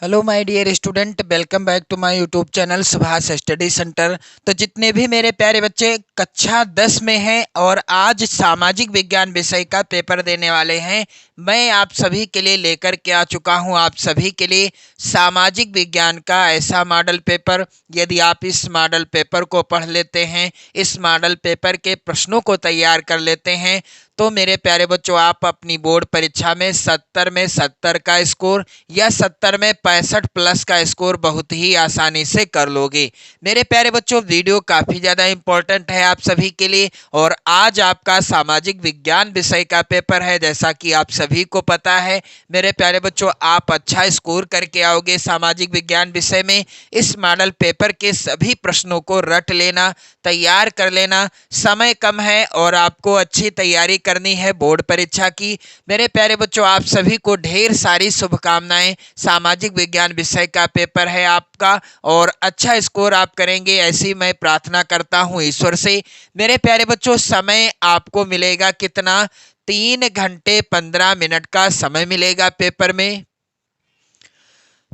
Hello my dear student, welcome back to my YouTube channel Subhash study centre. तो जितने भी मेरे प्यारे बच्चे कक्षा 10 में हैं और आज सामाजिक विज्ञान विषय का पेपर देने वाले हैं, मैं आप सभी के लिए लेकर के आ चुका हूं। आप सभी के लिए सामाजिक विज्ञान का ऐसा मॉडल पेपर, यदि आप इस मॉडल पेपर को पढ़ लेते हैं, इस मॉडल पेपर के प्रश्नों को तैयार कर लेते हैं, तो मेरे प्यारे बच्चों आप अपनी बोर्ड परीक्षा में 70 में 70 का स्कोर या 70 में 65 प्लस का स्कोर बहुत ही आसानी से कर लोगे। मेरे प्यारे बच्चों वीडियो काफ़ी ज़्यादा इम्पोर्टेंट है आप सभी के लिए, और आज आपका सामाजिक विज्ञान विषय का पेपर है। जैसा कि आप सभी को पता है मेरे प्यारे बच्चों, आप अच्छा स्कोर करके आओगे सामाजिक विज्ञान विषय में। इस मॉडल पेपर के सभी प्रश्नों को रट लेना, तैयार कर लेना। समय कम है और आपको अच्छी तैयारी करनी है बोर्ड परीक्षा की। मेरे प्यारे बच्चों आप सभी को ढेर सारी शुभकामनाएं। सामाजिक विज्ञान विषय का पेपर है आपका और अच्छा स्कोर आप करेंगे, ऐसी मैं प्रार्थना करता हूं ईश्वर से। मेरे प्यारे बच्चों समय आपको मिलेगा कितना? 3 घंटे 15 मिनट का समय मिलेगा पेपर में।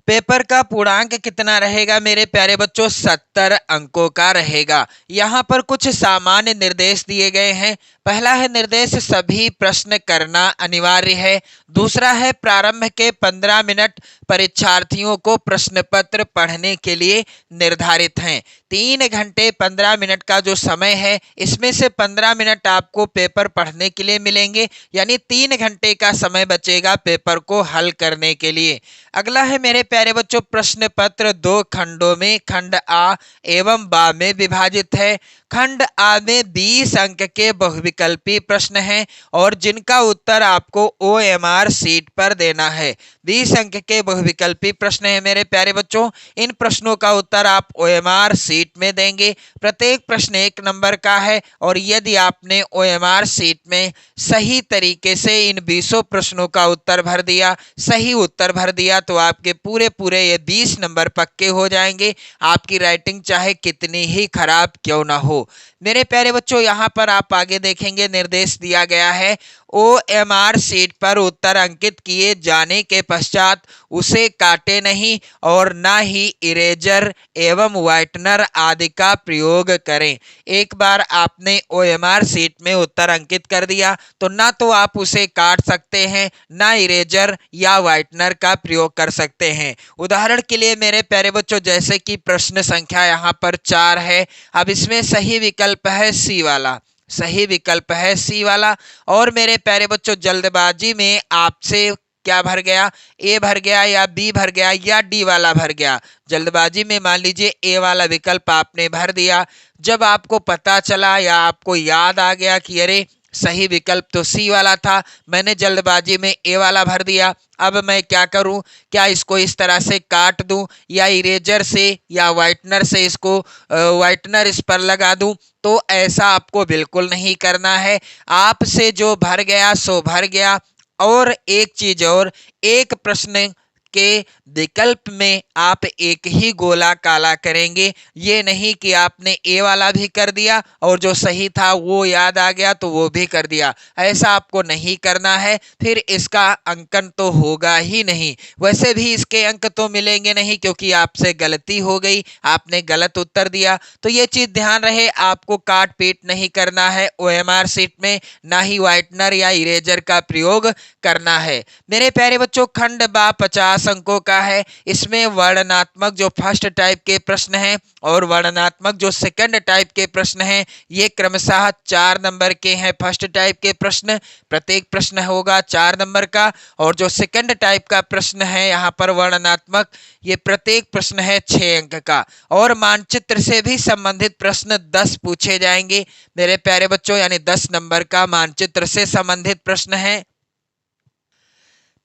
पेपर का पूर्णांक कितना रहेगा मेरे प्यारे बच्चों? 70 अंकों का रहेगा। यहाँ पर कुछ सामान्य निर्देश दिए गए हैं। पहला है निर्देश, सभी प्रश्न करना अनिवार्य है। दूसरा है प्रारंभ के 15 मिनट परीक्षार्थियों को प्रश्न पत्र पढ़ने के लिए निर्धारित हैं। 3 घंटे 15 मिनट का जो समय है, इसमें से 15 मिनट आपको पेपर पढ़ने के लिए मिलेंगे, यानी 3 घंटे का समय बचेगा पेपर को हल करने के लिए। अगला है मेरे प्यारे बच्चों, प्रश्न पत्र 2 खंडों में, खंड आ एवं बा में विभाजित है। खंड आ में 20 अंक के बहुविकल्पी प्रश्न हैं और जिनका उत्तर आपको OMR सीट पर देना है। 20 अंक के बहुविकल्पी प्रश्न हैं मेरे प्यारे बच्चों। इन प्रश्नों का उत्तर आप OMR सीट में देंगे। प्रत्येक प्रश्न 1 नंबर का है और यदि आपने OMR सीट में सही तरीके से इन 20 प्रश्नों का उत्तर भर दिया, सही उत्तर भर दिया, तो आपके पूरे पूरे ये 20 नंबर पक्के हो जाएंगे, आपकी राइटिंग चाहे कितनी ही खराब क्यों ना हो। मेरे प्यारे बच्चों यहाँ पर आप आगे देखेंगे निर्देश दिया गया है, OMR सीट पर उत्तर अंकित किए जाने के पश्चात उसे काटे नहीं और ना ही इरेजर एवं व्हाइटनर आदि का प्रयोग करें। एक बार आपने OMR सीट में उत्तर अंकित कर दिया तो ना तो आप उसे काट सकते हैं, ना इरेजर या व्हाइटनर का प्रयोग कर सकते हैं। उदाहरण के लिए मेरे प्यारे बच्चों, जैसे कि प्रश्न संख्या यहाँ पर 4 है। अब इसमें सही विकल्प है सी वाला, सही विकल्प है सी वाला। और मेरे प्यारे बच्चों जल्दबाजी में आपसे क्या भर गया? ए भर गया या बी भर गया या डी वाला भर गया। जल्दबाजी में मान लीजिए ए वाला विकल्प आपने भर दिया। जब आपको पता चला या आपको याद आ गया कि अरे सही विकल्प तो सी वाला था, मैंने जल्दबाजी में ए वाला भर दिया, अब मैं क्या करूं? क्या इसको इस तरह से काट दूं या इरेजर से या व्हाइटनर से इसको व्हाइटनर इस पर लगा दूं? तो ऐसा आपको बिल्कुल नहीं करना है। आपसे जो भर गया सो भर गया। और एक चीज और, एक प्रश्न के विकल्प में आप एक ही गोला काला करेंगे। ये नहीं कि आपने ए वाला भी कर दिया और जो सही था वो याद आ गया तो वो भी कर दिया। ऐसा आपको नहीं करना है, फिर इसका अंकन तो होगा ही नहीं। वैसे भी इसके अंक तो मिलेंगे नहीं क्योंकि आपसे गलती हो गई, आपने गलत उत्तर दिया। तो ये चीज ध्यान रहे, आपको काट पीट नहीं करना है OMR सीट में, ना ही व्हाइटनर या इरेजर का प्रयोग करना है। मेरे प्यारे बच्चों खंड बा 50 अंकों का है। इसमें वर्णनात्मक जो फर्स्ट टाइप के प्रश्न हैं और वर्णनात्मक जो सेकंड टाइप के प्रश्न हैं, ये क्रमशः 4 नंबर के हैं। फर्स्ट टाइप के प्रश्न, प्रत्येक प्रश्न होगा 4 नंबर का, और जो सेकंड टाइप का प्रश्न है यहाँ पर वर्णनात्मक, ये प्रत्येक प्रश्न है 6 अंक का। और मानचित्र से भी संबंधित प्रश्न 10 पूछे जाएंगे मेरे प्यारे बच्चों, यानी 10 नंबर का मानचित्र से संबंधित प्रश्न है।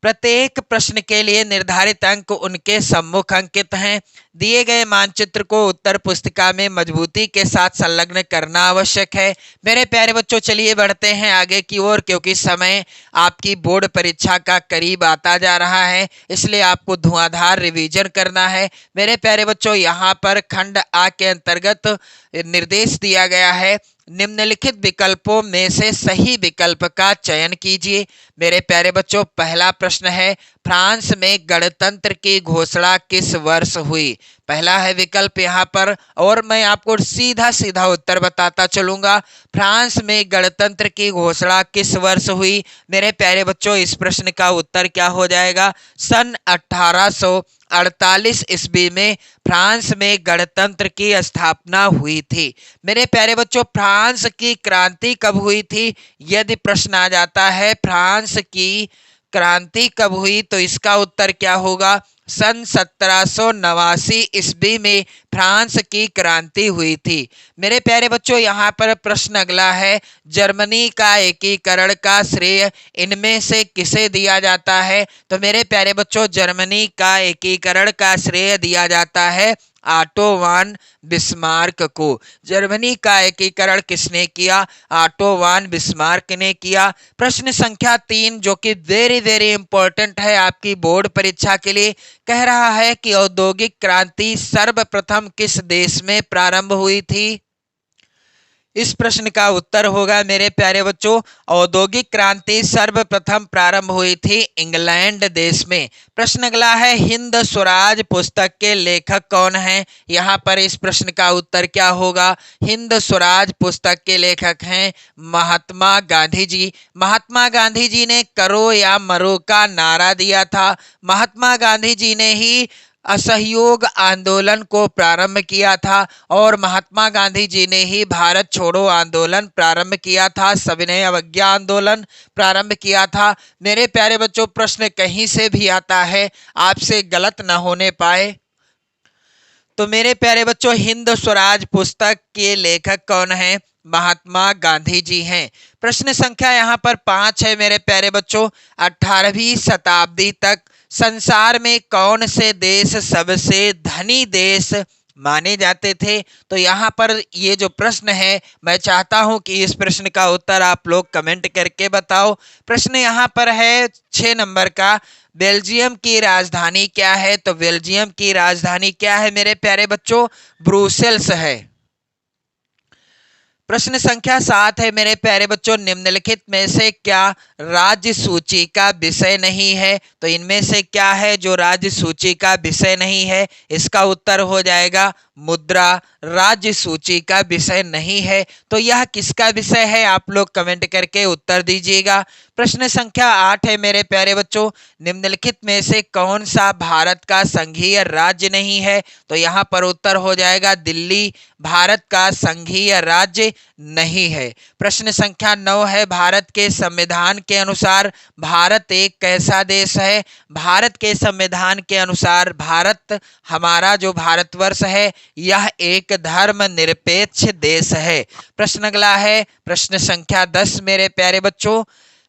प्रत्येक प्रश्न के लिए निर्धारित अंक उनके सम्मुख अंकित हैं। दिए गए मानचित्र को उत्तर पुस्तिका में मजबूती के साथ संलग्न करना आवश्यक है। मेरे प्यारे बच्चों चलिए बढ़ते हैं आगे की ओर, क्योंकि समय आपकी बोर्ड परीक्षा का करीब आता जा रहा है, इसलिए आपको धुआंधार रिवीजन करना है। मेरे प्यारे बच्चों यहाँ पर खंड आ के अंतर्गत निर्देश दिया गया है, निम्नलिखित विकल्पों में से सही विकल्प का चयन कीजिए। मेरे प्यारे बच्चों पहला प्रश्न है, फ्रांस में गणतंत्र की घोषणा किस वर्ष हुई? पहला है विकल्प यहाँ पर, और मैं आपको सीधा सीधा उत्तर बताता चलूंगा। फ्रांस में गणतंत्र की घोषणा किस वर्ष हुई? मेरे प्यारे बच्चों, इस प्रश्न का उत्तर क्या हो जाएगा? सन 1848 ईस्वी में फ्रांस में गणतंत्र की स्थापना हुई थी। मेरे प्यारे बच्चों, फ्रांस की क्रांति कब हुई थी? यदि प्रश्न आ जाता है फ्रांस की क्रांति कब हुई, तो इसका उत्तर क्या होगा? सन 1789 ईस्वी में फ्रांस की क्रांति हुई थी। मेरे प्यारे बच्चों, यहाँ पर प्रश्न अगला है, जर्मनी का एकीकरण का श्रेय इनमें से किसे दिया जाता है? तो मेरे प्यारे बच्चों, जर्मनी का एकीकरण का श्रेय दिया जाता है ऑटो वान बिस्मार्क को। जर्मनी का एकीकरण किसने किया? ऑटो वान बिस्मार्क ने किया। प्रश्न संख्या 3, जो कि वेरी वेरी इंपॉर्टेंट है आपकी बोर्ड परीक्षा के लिए, कह रहा है कि औद्योगिक क्रांति सर्वप्रथम किस देश में प्रारंभ हुई थी? इस प्रश्न का उत्तर होगा मेरे प्यारे बच्चों, औद्योगिक क्रांति सर्वप्रथम प्रारंभ हुई थी इंग्लैंड देश में। प्रश्न अगला है, हिंद स्वराज पुस्तक के लेखक कौन हैं? यहाँ पर इस प्रश्न का उत्तर क्या होगा? हिंद स्वराज पुस्तक के लेखक हैं महात्मा गांधी जी। महात्मा गांधी जी ने करो या मरो का नारा दिया था। महात्मा गांधी जी ने ही असहयोग आंदोलन को प्रारंभ किया था, और महात्मा गांधी जी ने ही भारत छोड़ो आंदोलन प्रारंभ किया था, सविनय अवज्ञा आंदोलन प्रारंभ किया था। मेरे प्यारे बच्चों, प्रश्न कहीं से भी आता है, आपसे गलत न होने पाए, तो मेरे प्यारे बच्चों, हिंद स्वराज पुस्तक के लेखक कौन हैं? महात्मा गांधी जी हैं। प्रश्न संख्या यहाँ पर 5 है मेरे प्यारे बच्चों, 18वीं शताब्दी तक संसार में कौन से देश सबसे धनी देश माने जाते थे? तो यहाँ पर ये जो प्रश्न है, मैं चाहता हूं कि इस प्रश्न का उत्तर आप लोग कमेंट करके बताओ। प्रश्न यहाँ पर है 6 नंबर का, बेल्जियम की राजधानी क्या है? तो बेल्जियम की राजधानी क्या है मेरे प्यारे बच्चों? ब्रुसेल्स है। प्रश्न संख्या 7 है मेरे प्यारे बच्चों, निम्नलिखित में से क्या राज्य सूची का विषय नहीं है? तो इनमें से क्या है जो राज्य सूची का विषय नहीं है? इसका उत्तर हो जाएगा मुद्रा राज्य सूची का विषय नहीं है। तो यह किसका विषय है? आप लोग कमेंट करके उत्तर दीजिएगा। प्रश्न संख्या 8 है मेरे प्यारे बच्चों, निम्नलिखित में से कौन सा भारत का संघीय राज्य नहीं है? तो यहाँ पर उत्तर हो जाएगा दिल्ली भारत का संघीय राज्य नहीं है। प्रश्न संख्या 9 है, भारत के संविधान के अनुसार भारत एक कैसा देश है? भारत के संविधान के अनुसार भारत, हमारा जो भारतवर्ष है, यह एक धर्मनिरपेक्ष देश है। प्रश्न अगला है, प्रश्न संख्या 10 मेरे प्यारे बच्चों,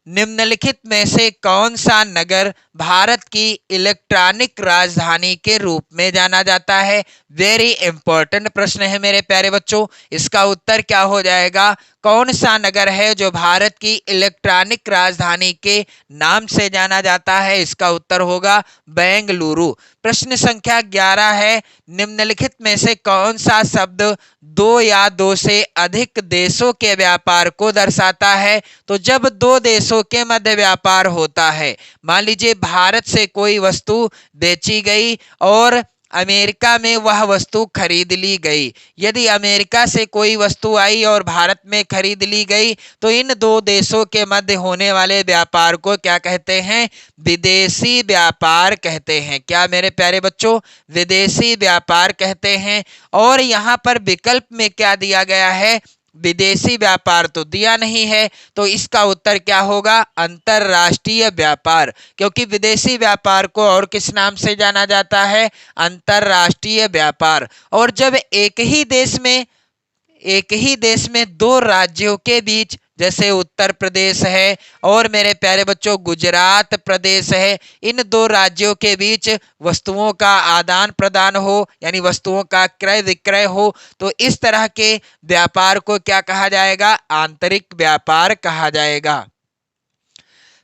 निम्नलिखित में से कौन सा नगर भारत की इलेक्ट्रॉनिक राजधानी के रूप में जाना जाता है? वेरी इंपॉर्टेंट प्रश्न है मेरे प्यारे बच्चों, इसका उत्तर क्या हो जाएगा? कौन सा नगर है जो भारत की इलेक्ट्रॉनिक राजधानी के नाम से जाना जाता है? इसका उत्तर होगा बेंगलुरु। प्रश्न संख्या 11 है, निम्नलिखित में से कौन सा शब्द दो या दो से अधिक देशों के व्यापार को दर्शाता है? तो जब दो देशों के मध्य व्यापार होता है, मान लीजिए भारत से कोई वस्तु बेची गई और अमेरिका में वह वस्तु खरीद ली गई, यदि अमेरिका से कोई वस्तु आई और भारत में खरीद ली गई, तो इन दो देशों के मध्य होने वाले व्यापार को क्या कहते हैं? विदेशी व्यापार कहते हैं। क्या मेरे प्यारे बच्चों? विदेशी व्यापार कहते हैं। और यहाँ पर विकल्प में क्या दिया गया है? विदेशी व्यापार तो दिया नहीं है, तो इसका उत्तर क्या होगा? अंतरराष्ट्रीय व्यापार, क्योंकि विदेशी व्यापार को और किस नाम से जाना जाता है? अंतरराष्ट्रीय व्यापार। और जब एक ही देश में दो राज्यों के बीच, जैसे उत्तर प्रदेश है और मेरे प्यारे बच्चों गुजरात प्रदेश है, इन दो राज्यों के बीच वस्तुओं का आदान प्रदान हो, यानी वस्तुओं का क्रय विक्रय हो, तो इस तरह के व्यापार को क्या कहा जाएगा? आंतरिक व्यापार कहा जाएगा।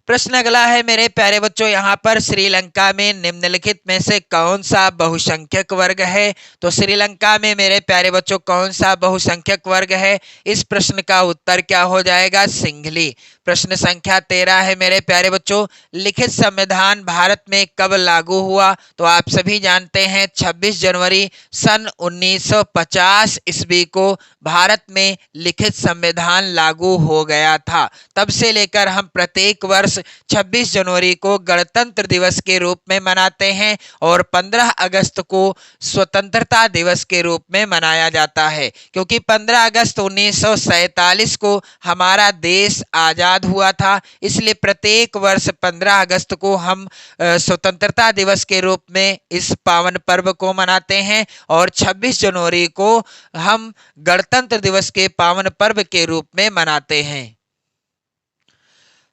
प्रश्न अगला है मेरे प्यारे बच्चों, यहाँ पर श्रीलंका में निम्नलिखित में से कौन सा बहुसंख्यक वर्ग है? तो श्रीलंका में मेरे प्यारे बच्चों कौन सा बहुसंख्यक वर्ग है? इस प्रश्न का उत्तर क्या हो जाएगा? सिंघली। प्रश्न संख्या 13 है मेरे प्यारे बच्चों, लिखित संविधान भारत में कब लागू हुआ? तो आप सभी जानते हैं 26 जनवरी सन 1950 ईस्वी को भारत में लिखित संविधान लागू हो गया था। तब से लेकर हम प्रत्येक वर्ष 26 जनवरी को गणतंत्र दिवस के रूप में मनाते हैं और 15 अगस्त को स्वतंत्रता दिवस के रूप में मनाया जाता है, क्योंकि 15 अगस्त 1947 को हमारा देश आजाद हुआ था। इसलिए प्रत्येक वर्ष 15 अगस्त को हम स्वतंत्रता दिवस के रूप में इस पावन पर्व को मनाते हैं और 26 जनवरी को हम गणतंत्र दिवस के पावन पर्व के रूप में मनाते हैं।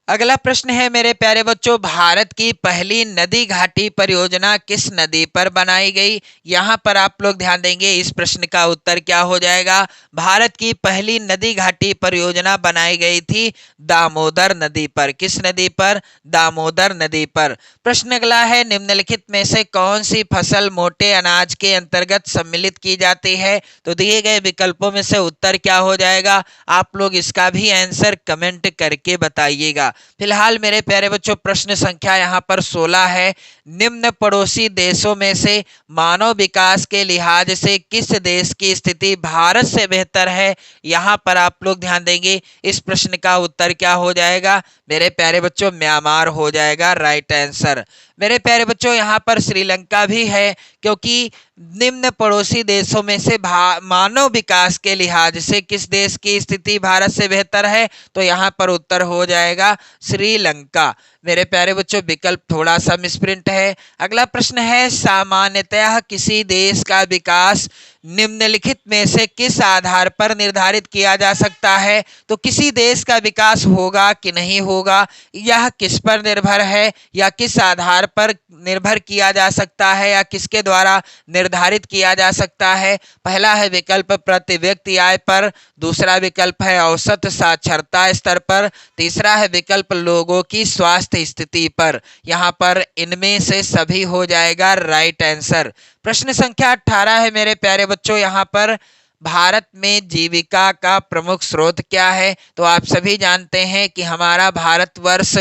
अगला प्रश्न है मेरे प्यारे बच्चों, भारत की पहली नदी घाटी परियोजना किस नदी पर बनाई गई? यहाँ पर आप लोग ध्यान देंगे, इस प्रश्न का उत्तर क्या हो जाएगा? भारत की पहली नदी घाटी परियोजना बनाई गई थी दामोदर नदी पर। किस नदी पर? दामोदर नदी पर। प्रश्न अगला है, निम्नलिखित में से कौन सी फसल मोटे अनाज के अंतर्गत सम्मिलित की जाती है? तो दिए गए विकल्पों में से उत्तर क्या हो जाएगा? आप लोग इसका भी आंसर कमेंट करके बताइएगा। फिलहाल मेरे प्यारे बच्चों प्रश्न संख्या यहाँ पर 16 है, निम्न पड़ोसी देशों में से मानव विकास के लिहाज से किस देश की स्थिति भारत से बेहतर है? यहाँ पर आप लोग ध्यान देंगे, इस प्रश्न का उत्तर क्या हो जाएगा मेरे प्यारे बच्चों? म्यांमार हो जाएगा राइट आंसर। मेरे प्यारे बच्चों यहाँ पर श्रीलंका भी है, क्योंकि निम्न पड़ोसी देशों में से मानव विकास के लिहाज से किस देश की स्थिति भारत से बेहतर है? तो यहाँ पर उत्तर हो जाएगा श्रीलंका। मेरे प्यारे बच्चों विकल्प थोड़ा सा मिसप्रिंट है। अगला प्रश्न है, सामान्यतः किसी देश का विकास निम्नलिखित में से किस आधार पर निर्धारित किया जा सकता है? तो किसी देश का विकास होगा कि नहीं होगा, यह किस पर निर्भर है या किस आधार पर निर्भर किया जा सकता है या किसके द्वारा निर्धारित किया जा सकता है? पहला है विकल्प प्रति व्यक्ति आय पर, दूसरा विकल्प है औसत साक्षरता स्तर पर, तीसरा है विकल्प लोगों की स्वास्थ्य स्थिति पर। यहाँ पर इनमें से सभी हो जाएगा राइट आंसर। प्रश्न संख्या 18 है मेरे प्यारे बच्चों, यहाँ पर भारत में जीविका का प्रमुख स्रोत क्या है? तो आप सभी जानते हैं कि हमारा भारतवर्ष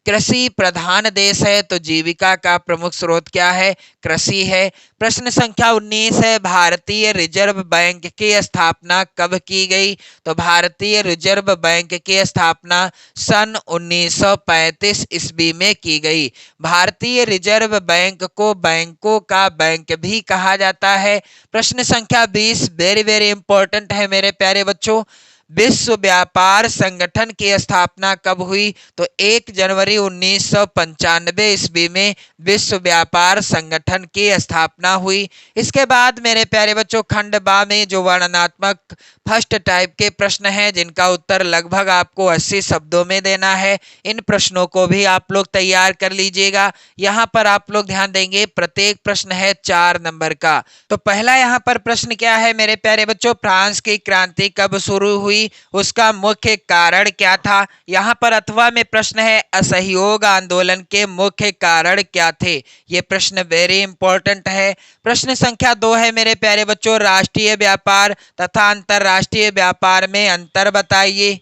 कृषि प्रधान देश है, तो जीविका का प्रमुख स्रोत क्या है? कृषि है। प्रश्न संख्या 19 है, भारतीय रिजर्व बैंक की स्थापना कब की गई? तो भारतीय रिजर्व बैंक की स्थापना सन 1935 ईस्वी में की गई। भारतीय रिजर्व बैंक को बैंकों का बैंक भी कहा जाता है। प्रश्न संख्या 20 वेरी वेरी इंपॉर्टेंट है मेरे प्यारे बच्चों, विश्व व्यापार संगठन की स्थापना कब हुई? तो 1 जनवरी 1995 ईस्वी में विश्व व्यापार संगठन की स्थापना हुई। इसके बाद मेरे प्यारे बच्चों खंड बा में जो वर्णनात्मक फर्स्ट टाइप के प्रश्न हैं, जिनका उत्तर लगभग आपको 80 शब्दों में देना है, इन प्रश्नों को भी आप लोग तैयार कर लीजिएगा। यहाँ पर आप लोग ध्यान देंगे, प्रत्येक प्रश्न है 4 नंबर का। तो पहला यहाँ पर प्रश्न क्या है मेरे प्यारे बच्चों, फ्रांस की क्रांति कब शुरू हुई, उसका मुख्य कारण क्या था? यहाँ पर अथवा में प्रश्न है, असहयोग आंदोलन के मुख्य कारण क्या थे? ये प्रश्न वेरी इंपॉर्टेंट है। प्रश्न संख्या 2 है मेरे प्यारे बच्चों, राष्ट्रीय व्यापार तथा अंतरराष्ट्रीय व्यापार में अंतर बताइए।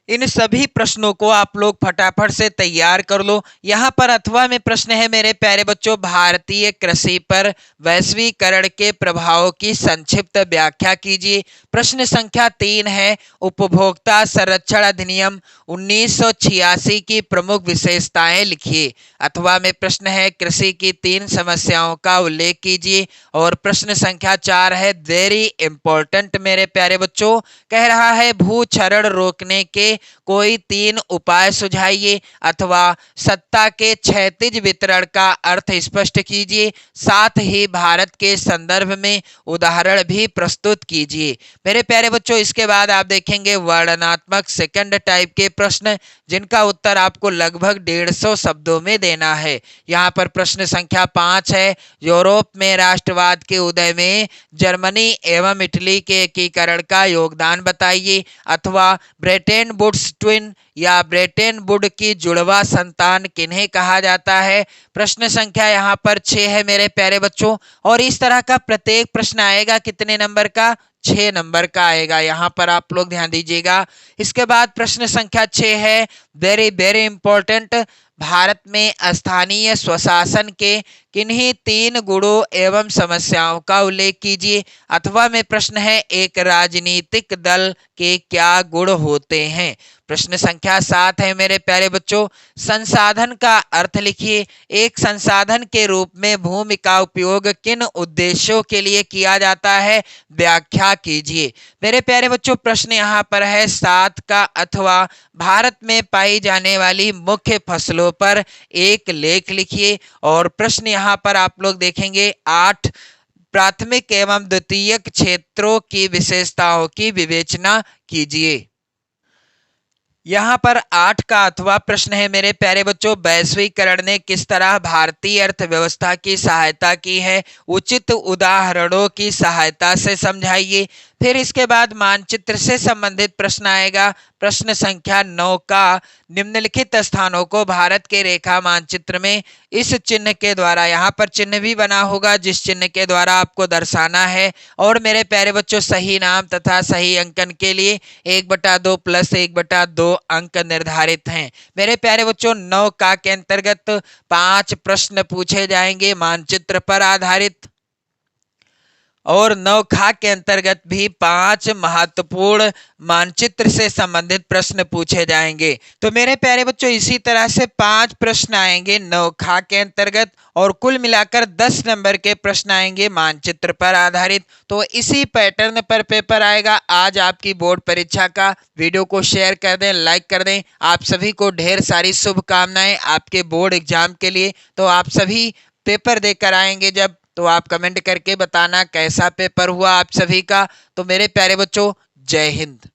इन सभी प्रश्नों को आप लोग फटाफट से तैयार कर लो। यहाँ पर अथवा में प्रश्न है मेरे प्यारे बच्चों, भारतीय कृषि पर वैश्वीकरण के प्रभाव की संक्षिप्त व्याख्या कीजिए। प्रश्न संख्या 3 है, उपभोक्ता संरक्षण अधिनियम 1986 की प्रमुख विशेषताएं लिखिए। अथवा में प्रश्न है, कृषि की 3 समस्याओं का उल्लेख कीजिए। और प्रश्न संख्या 4 है वेरी इंपॉर्टेंट मेरे प्यारे बच्चों, कह रहा है भूक्षरण रोकने के कोई 3 उपाय सुझाइए अथवा सत्ता के क्षैतिज वितरण का अर्थ स्पष्ट कीजिए, साथ ही भारत के संदर्भ में उदाहरण भी प्रस्तुत कीजिए। मेरे प्यारे बच्चों इसके बाद आप देखेंगे वर्णनात्मक सेकंड टाइप के प्रश्न, जिनका उत्तर आपको लगभग 150 शब्दों में देना है। यहाँ पर प्रश्न संख्या 5 है, यूरोप में राष्ट्रवाद के उदय में जर्मनी एवं इटली के एकीकरण का योगदान बताइए। अथवा ब्रेटेन वुड्स ट्विन या ब्रेटन वुड की जुड़वा संतान किन्हें कहा जाता है। प्रश्न संख्या यहाँ पर 6 है मेरे प्यारे बच्चों, और इस तरह का प्रत्येक प्रश्न आएगा कितने नंबर का, 6 नंबर का आएगा। यहाँ पर आप लोग ध्यान दीजिएगा। इसके बाद प्रश्न संख्या 6 है, वेरी वेरी इंपॉर्टेंट, भारत में स्थानीय स्वशासन के किन्हीं 3 गुणों एवं समस्याओं का उल्लेख कीजिए। अथवा में प्रश्न है, एक राजनीतिक दल के क्या गुण होते हैं। प्रश्न संख्या 7 है मेरे प्यारे बच्चों, संसाधन का अर्थ लिखिए। एक संसाधन के रूप में भूमि का उपयोग किन उद्देश्यों के लिए किया जाता है, व्याख्या कीजिए। मेरे प्यारे बच्चों प्रश्न यहाँ पर है 7 का, अथवा भारत में पाई जाने वाली मुख्य फसलों पर एक लेख लिखिए। और प्रश्न यहाँ पर आप लोग देखेंगे 8, प्राथमिक एवं द्वितीयक क्षेत्रों की विशेषताओं की विवेचना कीजिए। यहाँ पर 8 का अथवा प्रश्न है मेरे प्यारे बच्चों, वैश्वीकरण ने किस तरह भारतीय अर्थव्यवस्था की सहायता की है, उचित उदाहरणों की सहायता से समझाइए। फिर इसके बाद मानचित्र से संबंधित प्रश्न आएगा। प्रश्न संख्या 9 का, निम्नलिखित स्थानों को भारत के रेखा मानचित्र में इस चिन्ह के द्वारा, यहाँ पर चिन्ह भी बना होगा जिस चिन्ह के द्वारा आपको दर्शाना है। और मेरे प्यारे बच्चों सही नाम तथा सही अंकन के लिए 1/2 + 1/2 अंक निर्धारित हैं। मेरे प्यारे बच्चों 9 का के अंतर्गत 5 प्रश्न पूछे जाएंगे मानचित्र पर आधारित, और 9 खा के अंतर्गत भी 5 महत्वपूर्ण मानचित्र से संबंधित प्रश्न पूछे जाएंगे। तो मेरे प्यारे बच्चों इसी तरह से 5 प्रश्न आएंगे 9 खा के अंतर्गत, और कुल मिलाकर 10 नंबर के प्रश्न आएंगे मानचित्र पर आधारित। तो इसी पैटर्न पर पेपर आएगा आज आपकी बोर्ड परीक्षा का। वीडियो को शेयर कर दें, लाइक कर दें। आप सभी को ढेर सारी शुभकामनाएं आपके बोर्ड एग्जाम के लिए। तो आप सभी पेपर देकर आएंगे जब, तो आप कमेंट करके बताना कैसा पेपर हुआ आप सभी का। तो मेरे प्यारे बच्चों जय हिंद।